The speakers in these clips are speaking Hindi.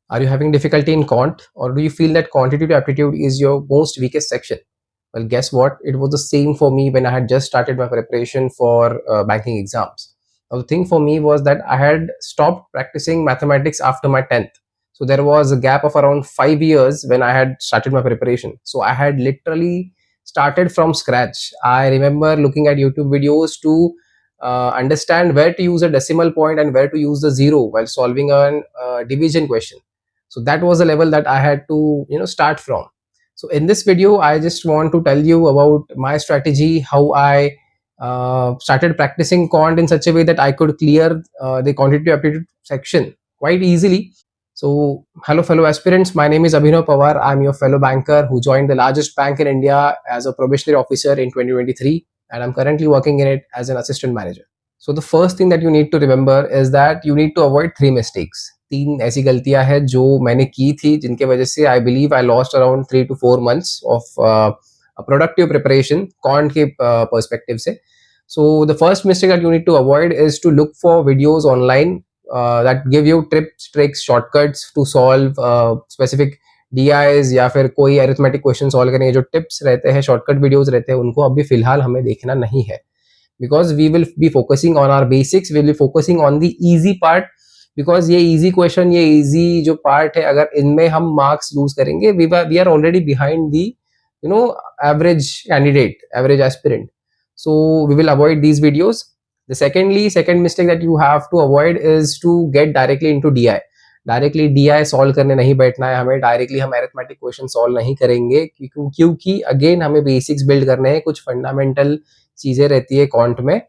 Are you having difficulty in quant, or do you feel that quantitative aptitude is your most weakest section? Well, guess what? It was the same for me when I had just started my preparation for banking exams. Now, the thing for me was that I had stopped practicing mathematics after my 10th. So there was a gap of around 5 years when I had started my preparation. So I had literally started from scratch. I remember looking at YouTube videos to understand where to use a decimal point and where to use the zero while solving a division question. So that was the level that I had to start from. So in this video I just want to tell you about my strategy, how I started practicing quant in such a way that I could clear the quantitative aptitude section quite easily. So hello fellow aspirants, my name is Abhinav Pawar. I'm your fellow banker who joined the largest bank in India as a probationary officer in 2023, and I'm currently working in it as an assistant manager. So the first thing that you need to remember is that you need to avoid three mistakes. तीन ऐसी गलतियां हैं जो मैंने की थी जिनके वजह से I believe I lost around 3 to 4 months of productive preparation can't के पर्सपेक्टिव से. So the first mistake that you need to avoid is to look for videos online that give you tips, tricks, shortcuts to solve specific DIs या फिर कोई अरिथमेटिक क्वेश्चन सॉल्व करने के जो टिप्स रहते हैं, शॉर्टकट वीडियोस रहते हैं, उनको अभी फिलहाल हमें देखना नहीं है. Because we will be focusing on our basics, we will be focusing on the easy part. Because ये easy question, ये easy जो part है, अगर इनमें हम marks lose करेंगे, we are already behind the average candidate, average aspirant. So we will avoid these videos. The second mistake that you have to avoid is to get directly into DI. Directly DI solve करने नहीं बैठना है हमें. डायरेक्टली हम अरिथमेटिक क्वेश्चन सॉल्व नहीं करेंगे क्योंकि अगेन हमें बेसिक्स बिल्ड करने हैं. कुछ फंडामेंटल चीजें रहती है क्वांट में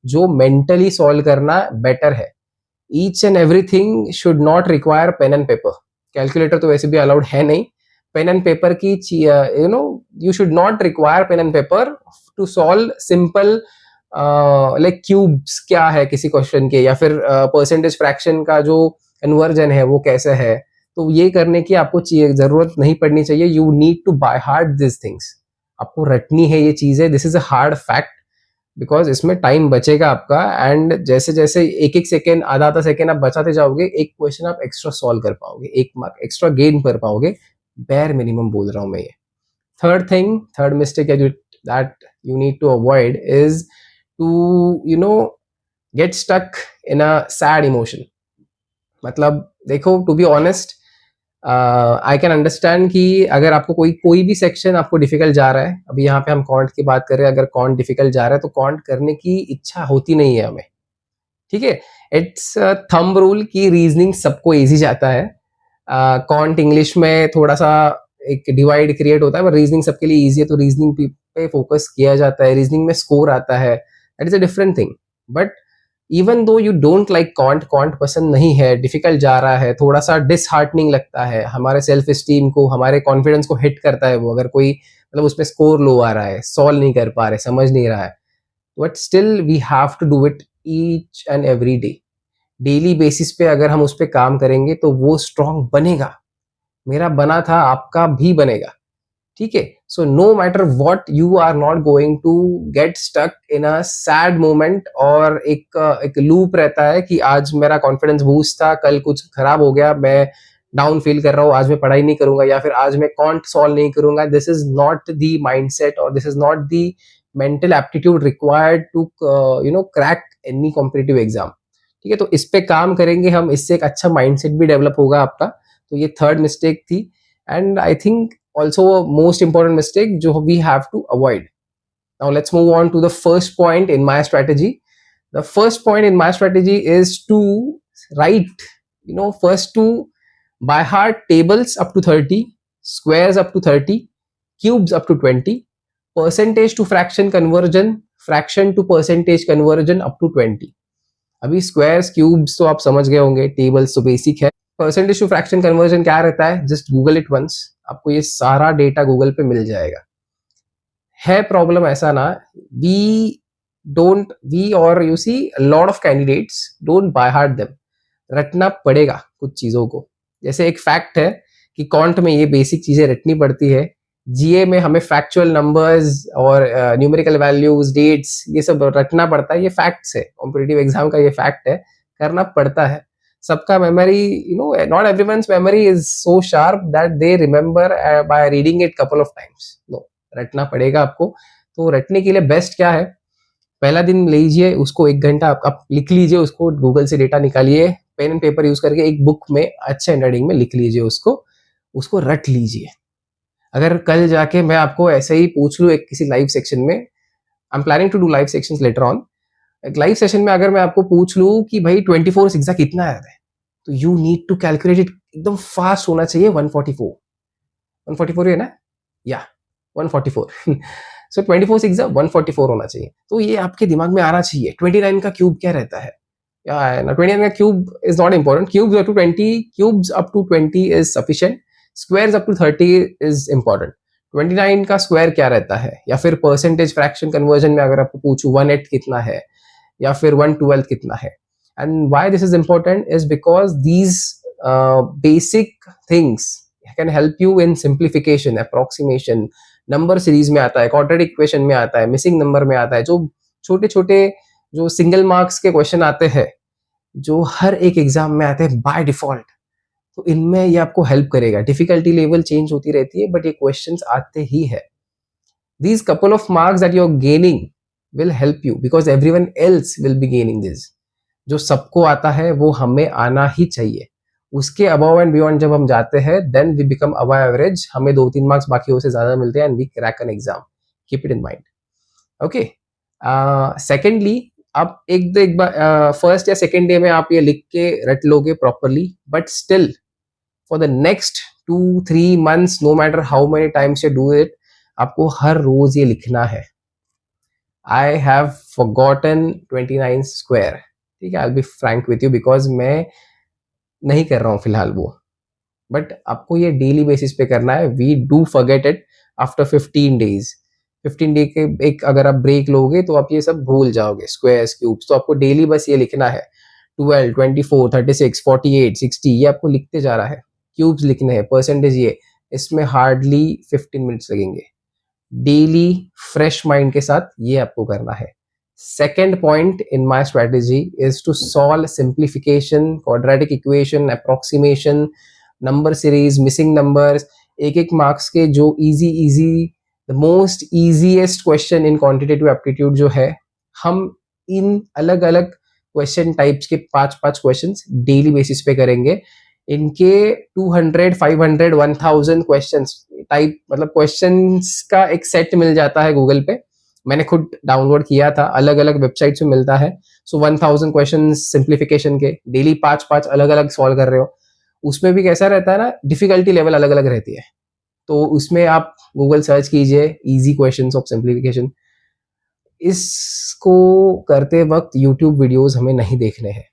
जो मेंटली सॉल्व करना बेटर है. Each and everything should not require pen and paper. Calculator तो वैसे भी अलाउड है नहीं. पेन एंड पेपर की you should not require pen and paper to solve simple like cubes क्या है किसी क्वेश्चन के, या फिर परसेंटेज फ्रैक्शन का जो कन्वर्जन है वो कैसे है. तो ये करने की आपको जरूरत नहीं पड़नी चाहिए. You need to by heart this things. आपको रटनी है ये चीजें. This is a hard fact because इसमें टाइम बचेगा आपका. एंड जैसे जैसे एक एक सेकेंड, आधा आधा सेकेंड आप बचाते जाओगे, एक क्वेश्चन आप एक्स्ट्रा सॉल्व कर पाओगे, एक मार्क एक्स्ट्रा गेन कर पाओगे. बेयर मिनिमम बोल रहा हूं मैं ये. Third mistake that you need to avoid is to get stuck in a sad emotion. मतलब देखो, to be honest, I can understand कि अगर आपको कोई भी सेक्शन आपको डिफिकल्ट जा रहा है, अभी यहाँ पे हम कॉन्ट की बात कर रहे हैं, अगर कॉन्ट डिफिकल्ट जा रहा है तो कॉन्ट करने की इच्छा होती नहीं है हमें. ठीक है, इट्स थंब रूल की रीजनिंग सबको इजी जाता है. कॉन्ट इंग्लिश में थोड़ा सा एक डिवाइड क्रिएट होता है, पर रीजनिंग सबके लिए इजी है तो रीजनिंग पे फोकस किया जाता है. रीजनिंग में स्कोर आता है, that is a different thing. But even though you don't like can't पसंद नहीं है, डिफिकल्ट जा रहा है, थोड़ा सा डिसहार्टनिंग लगता है, हमारे सेल्फ स्टीम को, हमारे कॉन्फिडेंस को हिट करता है वो, अगर कोई मतलब उसमें स्कोर लो आ रहा है, सॉल्व नहीं कर पा रहे, समझ नहीं रहा है, but still we have to do it each and every day. Daily basis पे अगर हम उस पर काम करेंगे तो वो स्ट्रांग बनेगा. मेरा बना था, आपका भी बनेगा. ठीक है. So no matter what, you are not going to get stuck in a sad moment. और एक लूप रहता है कि आज मेरा कॉन्फिडेंस बूस्ट था, कल कुछ खराब हो गया, मैं डाउन फील कर रहा हूँ, आज मैं पढ़ाई नहीं करूंगा, या फिर आज मैं कॉन्ट सॉल्व नहीं करूंगा. This is not the mindset और this is not the mental aptitude required to crack any competitive exam. ठीक है, तो इस पे काम करेंगे हम, इससे एक अच्छा माइंडसेट भी डेवलप होगा आपका. तो ये थर्ड मिस्टेक थी. And I think also a most important mistake जो we have to avoid. Now let's move on to the first point in my strategy. The first point in my strategy is to write, first to by heart tables up to 30, squares up to 30, cubes up to 20, percentage to fraction conversion, fraction to percentage conversion up to 20. अभी स्क्वायर्स क्यूब्स तो आप समझ गए होंगे, टेबल्स तो बेसिक है. परसेंटेज टू फ्रैक्शन कन्वर्जन क्या रहता है, जस्ट गूगल इट वंस, आपको ये सारा डेटा गूगल पे मिल जाएगा. है प्रॉब्लम ऐसा ना, वी और you see lot of candidates don't by heart them. रटना पड़ेगा कुछ चीजों को. जैसे एक फैक्ट है कि कॉन्ट में ये बेसिक चीजें रटनी पड़ती है, जीए में हमें फैक्चुअल नंबर्स और न्यूमेरिकल वैल्यूज, डेट्स, ये सब रटना पड़ता है. ये फैक्ट्स है, कॉम्पिटिटिव एग्जाम का ये फैक्ट है, करना पड़ता है. सबका memory, not everyone's memory is so sharp that they remember by reading it couple of times. No, रटना पड़ेगा आपको। तो रटने के लिए बेस्ट क्या है, पहला दिन लीजिए उसको, 1 घंटा आप लिख लीजिए उसको, गूगल से डेटा निकालिए, पेन एंड पेपर यूज करके एक बुक में अच्छे हैंडराइटिंग में लिख लीजिए उसको, उसको रट लीजिए। अगर कल जाके मैं आपको ऐसे ही पूछ लूँ एक किसी लाइव सेक्शन में, I am planning to do live sections later on, एक लाइव सेशन में अगर मैं आपको पूछ लूँ कि भाई 24 सिक्सा कितना है, तो you need to calculate it, एकदम फास्ट होना चाहिए। 144, 144 है ना, या 144 सो 24 सिक्सा 144 होना चाहिए। तो ये आपके दिमाग में आना चाहिए। 29 का क्यूब क्या रहता है, या 29 का cube is not important, cubes up to 20, cubes up to 20 is sufficient, squares up to 30 is important. 29 का स्क्वायर क्या रहता है, या फिर परसेंटेज फ्रैक्शन कन्वर्जन में अगर आपको पूछूं 1/8 कितना है, या फिर 1/12 कितना है। And why this is important is because these basic things can help you in simplification, approximation, number series में आता है, क्वाड्रेटिक इक्वेशन में आता है, मिसिंग नंबर में आता है, जो छोटे छोटे जो सिंगल मार्क्स के क्वेश्चन आते हैं, जो हर एक एग्जाम में आते हैं बाय डिफॉल्ट, तो इनमें ये आपको हेल्प करेगा। डिफिकल्टी लेवल चेंज होती रहती है बट ये क्वेश्चंस आते ही है। These couple of marks that you're gaining will help you because everyone else will be gaining this. जो सबको आता है वो हमें आना ही चाहिए। उसके अबव एंड बियॉन्ड जब हम जाते हैं then we become above average, हमें 2-3 मार्क्स बाकी से ज्यादा मिलते हैं and we crack an exam. Keep it in mind. Okay, secondly आप एक बार फर्स्ट या सेकेंड डे में आप ये लिख के रट लोगे properly, but still for the next 2-3 months, no matter how many times you do it, आपको हर रोज ये लिखना है। आई हैव फॉरगॉटन 29 स्क्वायर, ठीक है, I will be frank with you because मैं नहीं कर रहा हूँ फिलहाल वो, बट आपको ये डेली बेसिस पे करना है। We do forget it after 15 days। 15 day के एक अगर आप ब्रेक लोगे तो आप ये सब भूल जाओगे, स्क्वायर्स क्यूब्स। तो आपको डेली बस ये लिखना है 12, 24, 36, 48, 60, ये आपको लिखते जा रहा है। क्यूब्स लिखने हैं, परसेंटेज ये, इसमें हार्डली 15 मिनट्स लगेंगे। डेली फ्रेश माइंड के साथ ये आपको करना है। Second point in my strategy is to solve simplification, quadratic equation, approximation, number series, missing numbers, एक मार्क्स के जो easy the most easiest question in quantitative aptitude जो है, हम इन अलग अलग क्वेश्चन टाइप्स के 5-5 क्वेश्चंस डेली बेसिस पे करेंगे। इनके 200, 500, 1000 क्वेश्चंस टाइप, मतलब क्वेश्चंस का एक सेट मिल जाता है गूगल पे। मैंने खुद डाउनलोड किया था, अलग अलग वेबसाइट से मिलता है। सो 1000 क्वेश्चन सिंप्लीफिकेशन के, डेली 5-5 अलग अलग सॉल्व कर रहे हो। उसमें भी कैसा रहता है ना, डिफिकल्टी लेवल अलग अलग रहती है। तो उसमें आप गूगल सर्च कीजिए इजी क्वेश्चंस ऑफ सिंप्लीफिकेशन। इसको करते वक्त यूट्यूब वीडियोस हमें नहीं देखने हैं।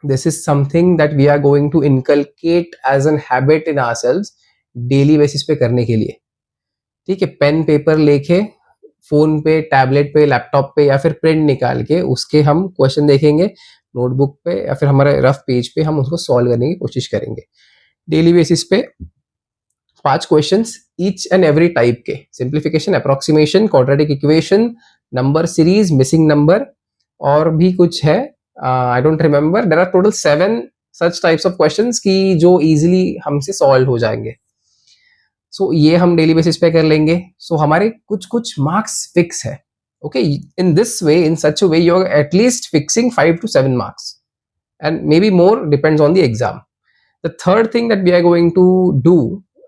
This is something that we are going to inculcate as an habit in ourselves daily basis पे करने के लिए, ठीक है। पेन पेपर लेके, फोन पे, टैबलेट पे, लैपटॉप पे, या फिर प्रिंट निकाल के उसके हम क्वेश्चन देखेंगे नोटबुक पे या फिर हमारे रफ पेज पे, हम उसको सॉल्व करने की कोशिश करेंगे डेली बेसिस पे। 5 questions each and every type के, simplification, approximation, quadratic equation, number series, missing number, और भी कुछ है, I don't remember. There are total 7 such types of questions की जो इजीली हमसे सॉल्व हो जाएंगे। सो ये हम डेली बेसिस पे कर लेंगे। सो हमारे कुछ मार्क्स फिक्स है। Okay, in this way, in such a way, you are at least fixing 5 to 7 marks and maybe more, depends on the exam. The third thing that we are going to do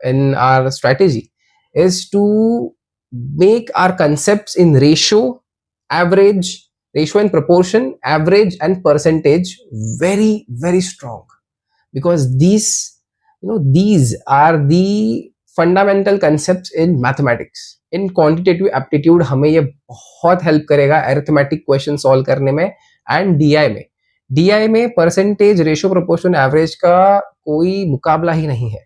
in our strategy is to make our concepts in ratio, average, ratio and proportion, average and percentage very, very strong, because these are the fundamental concepts in mathematics. in quantitative aptitude हमें ये बहुत हेल्प करेगा अरिथमेटिक क्वेश्चन सॉल्व करने में एंड डीआई में। डीआई में परसेंटेज, रेशियो, प्रोपोर्शन, एवरेज का कोई मुकाबला ही नहीं है।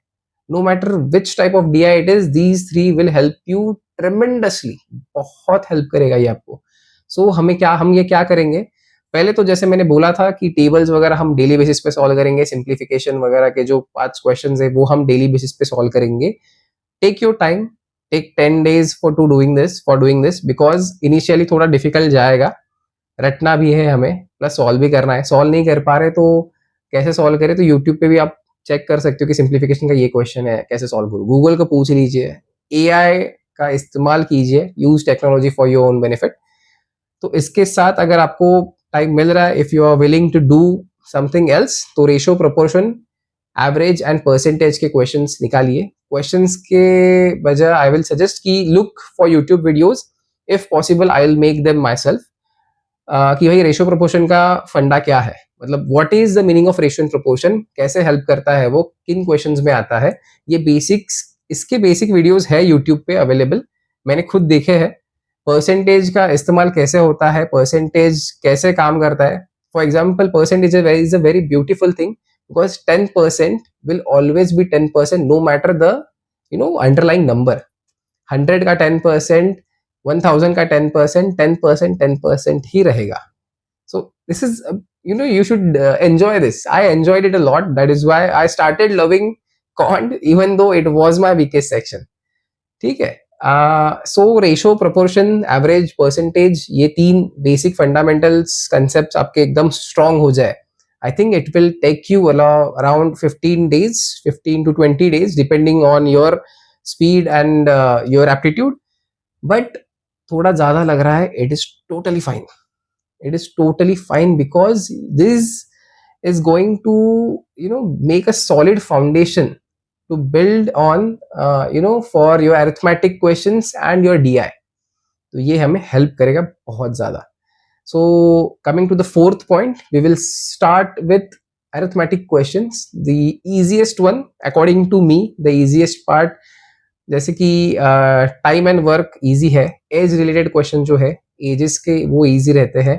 No matter which type of DI it is, these 3 will help you tremendously, बहुत हेल्प करेगा ये आपको। सो हम ये क्या करेंगे, पहले तो जैसे मैंने बोला था कि टेबल्स वगैरह हम डेली बेसिस पे सॉल्व करेंगे, सिंप्लीफिकेशन वगैरह के जो 5 क्वेश्चंस है वो हम डेली बेसिस पे सॉल्व करेंगे। Take your time, take 10 days for doing this because initially थोड़ा डिफिकल्ट जाएगा, रटना भी है हमें, प्लस सॉल्व भी करना है। सॉल्व नहीं कर पा रहे तो कैसे सॉल्व करें, तो यूट्यूब पे भी आप चेक कर सकते हो कि सिंप्लीफिकेशन का ये क्वेश्चन है, कैसे सॉल्व करूँ। गूगल को पूछ लीजिए, एआई का इस्तेमाल कीजिए, use technology for your own benefit. तो इसके साथ अगर आपको टाइम मिल रहा है, if you are willing to do something else, तो ratio, proportion, average and percentage के क्वेश्चंस निकालिए। क्वेश्चंस के बजाय आई विल सजेस्ट कि look for YouTube videos, if possible I will make them myself, कि भाई रेशो प्रोपोर्शन का फंडा क्या है, मतलब what is the meaning of ratio and proportion, कैसे हेल्प करता है वो, किन क्वेश्चंस में आता है, ये बेसिक्स, इसके बेसिक वीडियोस है यूट्यूब पे अवेलेबल, मैंने खुद देखे हैं। परसेंटेज का इस्तेमाल कैसे होता है, परसेंटेज कैसे काम करता है। For example, percentage is a very beautiful thing, because 10% will always be 10%, no matter the underlying number. 100 का 10%, 1000 का 10%, 10%, 10% ही रहेगा। So this is, you should enjoy this. I enjoyed it a lot. That is why I started loving quant, even though it was my weakest section. ठीक है। सो रेशो, प्रोपोर्शन, एवरेज, परसेंटेज, ये 3 बेसिक फंडामेंटल्स कंसेप्ट आपके एकदम स्ट्रांग हो जाए, I think it will take you around 15 days, 15 to 20 days, depending on your speed and your aptitude. But थोड़ा ज़्यादा लग रहा है, it is totally fine, it is totally fine, because this is going to make a solid foundation to build on, for your arithmetic questions and your DI, तो ये हमें help करेगा बहुत ज़्यादा। So coming to the fourth point, we will start with arithmetic questions, the easiest one according to me, the easiest part, जैसे कि टाइम एंड वर्क इजी है, एज रिलेटेड क्वेश्चन जो है एजेस के वो इजी रहते हैं,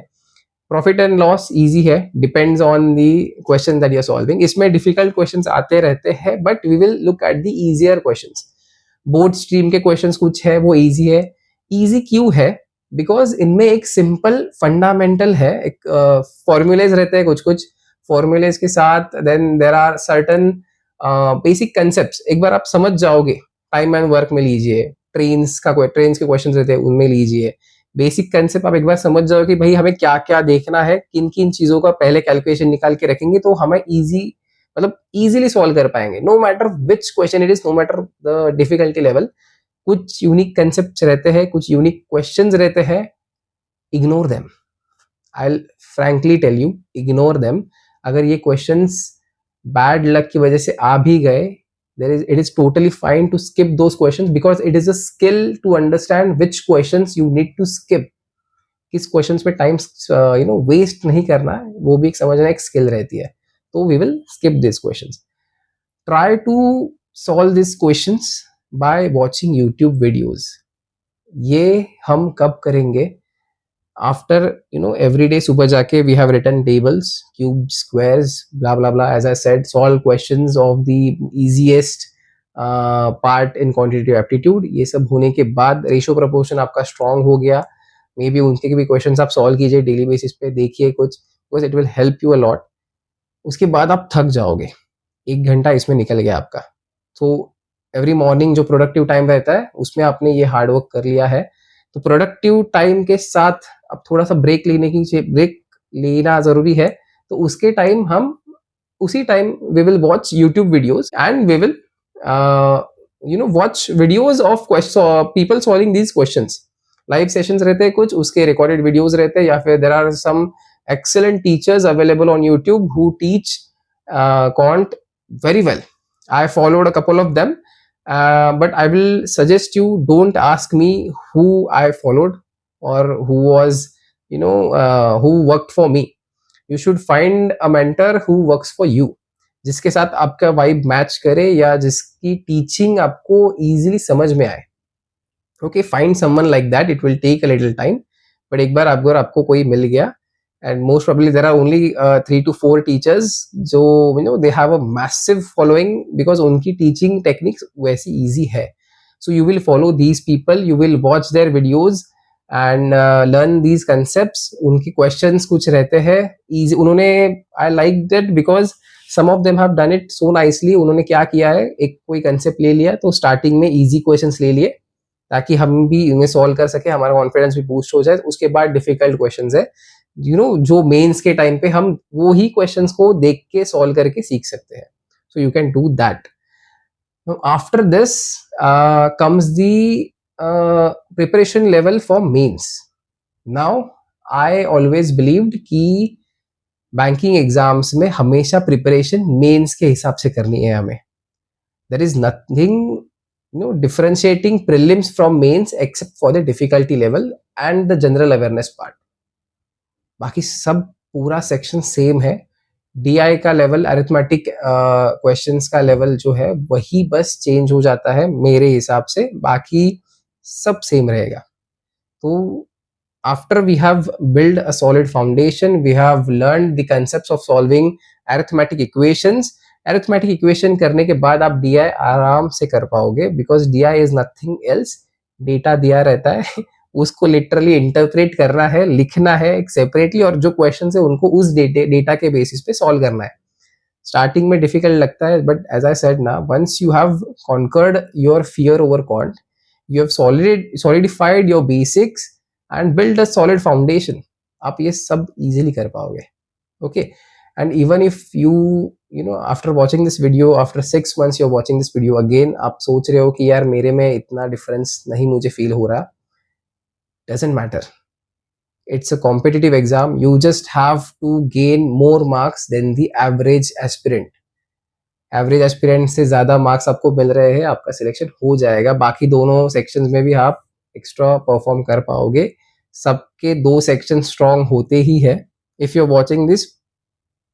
प्रॉफिट एंड लॉस इजी है, depends on the question that you are solving. इसमें डिफिकल्ट क्वेश्चंस आते रहते हैं, but we will look at the easier questions. Board stream के क्वेश्चंस कुछ है वो इजी है। इजी क्यों है? बिकॉज इनमें एक सिंपल फंडामेंटल है, एक फॉर्मूलेज रहते हैं, कुछ कुछ फॉर्मूलेज के साथ then there are certain basic concept. एक बार आप समझ जाओगे, टाइम एंड वर्क में लीजिए, ट्रेन्स के क्वेश्चन रहते हैं उनमें लीजिए, बेसिक कंसेप्ट आप एक बार समझ जाओ कि भाई हमें क्या क्या देखना है, किन किन चीजों का पहले कैलकुलेशन निकाल के रखेंगे, तो हमें इजीली सॉल्व कर पाएंगे, no matter which question it is, no matter the difficulty level. कुछ यूनिक कंसेप्ट रहते हैं, कुछ यूनिक क्वेश्चंस रहते हैं, ignore them, I will frankly tell you, ignore them. अगर ये क्वेश्चंस बैड लक की वजह से आ भी गए, it is totally fine to skip those questions, because it is a skill to understand which questions you need to skip, किस questions पे टाइम वेस्ट नहीं करना है, वो भी एक समझना एक स्किल रहती है। तो we will skip these questions. Try to solve these questions by watching YouTube videos. ये हम कब करेंगे? After every day सुबह जाके we have written tables, cubes, squares, blah blah blah, as I said, solve questions of the easiest part in quantitative aptitude। ये सब होने के बाद रेशो प्रोपोर्शन आपका स्ट्रांग हो गया, मे बी उनके भी क्वेश्चंस आप सॉल्व कीजिए डेली बेसिस पे, देखिए कुछ, because it will help you a lot. उसके बाद आप थक जाओगे, 1 घंटा इसमें निकल गया आपका। तो एवरी मॉर्निंग जो प्रोडक्टिव टाइम रहता है उसमें आपने ये हार्डवर्क कर लिया है, तो प्रोडक्टिव टाइम के साथ अब थोड़ा सा ब्रेक लेना जरूरी है। तो उसके टाइम हम उसी time we will watch YouTube videos and we will watch videos of people solving these questions. Live sessions रहते हैं कुछ, उसके रिकॉर्डेड वीडियोस रहते हैं, या फिर there are some excellent teachers available on YouTube who teach quant very well. I followed a couple of them, but I will suggest you, don't ask me who I followed or who was who worked for me. You should find a mentor who works for you, जिसके साथ आपका वाइब मैच करे या जिसकी टीचिंग आपको इजीली समझ में आए। Okay, find someone like that. It will take a little time, but एक बार अगर आपको कोई मिल गया, and most probably there are only 3 to 4 teachers जो they have a massive following, because उनकी teaching techniques वैसी easy है। So you will follow these people, you will watch their videos and learn these concepts। उनकी questions कुछ रहते हैं easy, उन्होंने I liked it because some of them have done it so nicely। उन्होंने क्या किया है, एक कोई concept ले लिया तो starting में easy questions ले लिए ताकि हम भी उन्हें solve कर सके, हमारा confidence भी boost हो जाए। उसके बाद difficult questions है, जो मेंस के टाइम पे हम वो ही क्वेश्चंस को देख के सॉल्व करके सीख सकते हैं. So you can do that. After this comes the preparation level for mains. Now I always believed कि बैंकिंग एग्जाम्स में हमेशा प्रिपरेशन मेंस के हिसाब से करनी है हमें. There is nothing differentiating prelims from mains except for the difficulty level and the general awareness part. बाकी सब पूरा सेक्शन सेम है. डीआई का लेवल, अरिथमेटिक क्वेश्चंस का लेवल जो है वही बस चेंज हो जाता है मेरे हिसाब से, बाकी सब सेम रहेगा. तो after we have built a solid foundation, we have learned the concepts of solving arithmetic equations. Arithmetic equation करने के बाद आप डीआई आराम से कर पाओगे, because DI is nothing else. Data दिया रहता है, उसको लिटरली इंटरप्रेट करना है, लिखना है एक सेपरेटली, और जो क्वेश्चन है उनको उस डेटा के बेसिस पे सॉल्व करना है. स्टार्टिंग में डिफिकल्ट लगता है, बट एज आई सेड ना, once you have conquered your fear over quant, you have solidified your basics and build a solid foundation, आप ये सब इजीली कर पाओगे. Okay. And even if after watching this video, after 6 months you're watching this video again, आप सोच रहे हो कि यार मेरे में इतना डिफरेंस नहीं मुझे फील हो रहा, doesn't matter. It's a competitive exam. You just have to gain more marks than the average aspirant. Average aspirant से ज़्यादा मार्क्स आपको मिल रहे हैं, आपका सिलेक्शन हो जाएगा. बाकी दोनों सेक्शंस में भी आप एक्स्ट्रा परफॉर्म कर पाओगे. सबके 2 सेक्शन स्ट्रॉन्ग होते ही है. If you are watching this,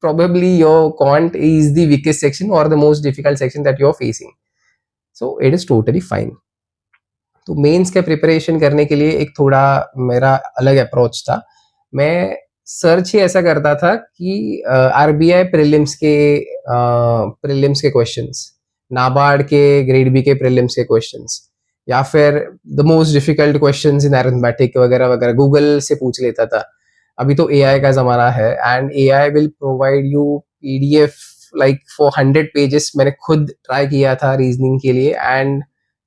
probably your quant is the weakest section or the most difficult section that you're facing, so it is totally fine. तो मेंस के प्रिपरेशन करने के लिए एक थोड़ा मेरा अलग अप्रोच था. मैं सर्च ही ऐसा करता था कि आरबीआई प्रीलिम्स के क्वेश्चंस, नाबार्ड के ग्रेड बी के प्रीलिम्स के क्वेश्चंस, या फिर the most difficult questions in arithmetic वगैरह वगैरह गूगल से पूछ लेता था. अभी तो एआई का ज़माना है, and AI will provide you PDF like for 100 pages. मैंने खुद ट्राई किया था रीजनिंग के लिए, and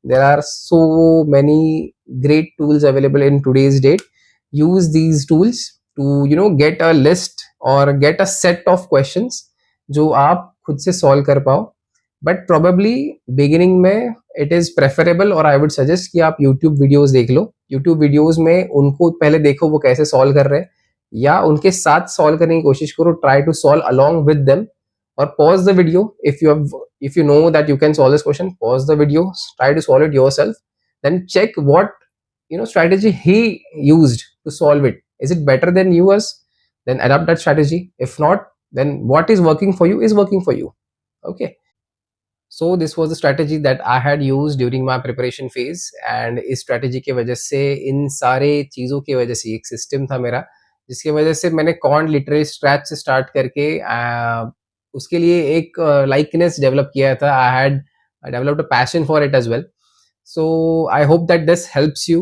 there are so many great tools available in today's date. Use these tools to get a list और get a set of questions जो आप खुद से सॉल्व कर पाओ. बट प्रोबेबली बिगिनिंग में इट इज़ प्रेफरेबल, और आई वुड सजेस्ट कि आप यूट्यूब वीडियोज़ देख लो. यूट्यूब वीडियोज़ में उनको पहले देखो वो कैसे सॉल्व कर रहे हैं, या उनके साथ सॉल्व करने की कोशिश करो. Try to solve along with them, और pause the video. If you know that you can solve this question, pause the video, try to solve it yourself, then check what strategy he used to solve it. Is it better than yours? Then adapt that strategy. If not, then what is working for you is working for you. Okay. So this was the strategy that I had used during my preparation phase, and इस strategy के वजह से, इन सारे चीज़ों की वजह से, एक system था मेरा जिसकी वजह से मैंने कॉन्ट लिटरली स्क्रैच से स्टार्ट करके उसके लिए एक लाइकनेस डेवलप किया था. I had developed a passion for it as well. So I hope that this helps you,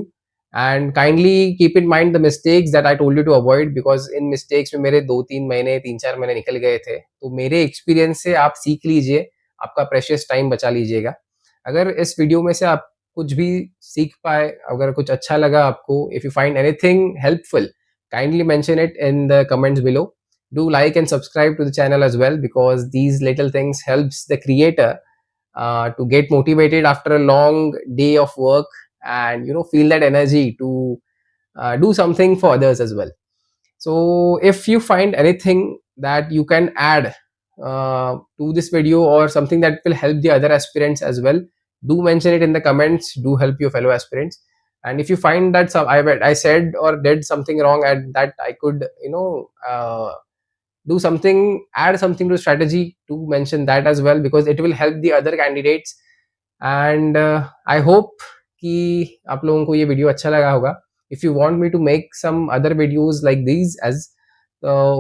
and kindly keep in mind the mistakes that I told you to avoid, because इन मिस्टेक्स में मेरे 2-3 महीने 3-4 महीने निकल गए थे. तो मेरे एक्सपीरियंस से आप सीख लीजिए, आपका प्रेशियस टाइम बचा लीजिएगा. अगर इस वीडियो में से आप कुछ भी सीख पाए, अगर कुछ अच्छा लगा आपको, if you find anything helpful, kindly mention it in the comments below. Do like and subscribe to the channel as well, because these little things helps the creator to get motivated after a long day of work, and feel that energy to do something for others as well. So if you find anything that you can add to this video, or something that will help the other aspirants as well, do mention it in the comments. Do help your fellow aspirants. And if you find that I said or did something wrong, and that I could do something, add something to strategy, to mention that as well, because it will help the other candidates. And I hope कि आप लोगों को ये वीडियो अच्छा लगा होगा. If you want me to make some other videos like these,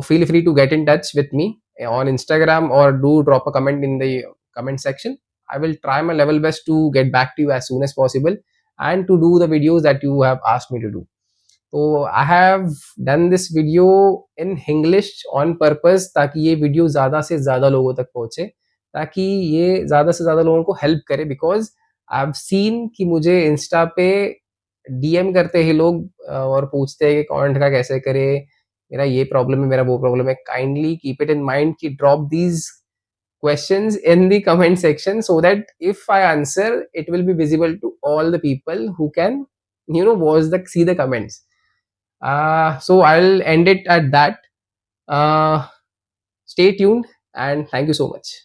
feel free to get in touch with me on Instagram, or do drop a comment in the comment section. I will try my level best to get back to you as soon as possible, and to do the videos that you have asked me to do. So I have done this video in English on purpose, ताकि ये वीडियो ज़्यादा से ज़्यादा लोगों तक पहुँचे, ताकि ये ज़्यादा से ज़्यादा लोगों को हेल्प करे. बिकॉज आई हैव सीन कि मुझे इंस्टा पे डीएम करते हैं लोग, और पूछते हैं कि कॉन्ट का कैसे करे, मेरा ये प्रॉब्लम है, मेरा वो प्रॉब्लम है, kindly keep it in mind कि drop these questions in the comment section so that if I answer, it will be visible to all the people who can, watch the see the comments. So I'll end it at that. uh, Stay tuned and thank you so much.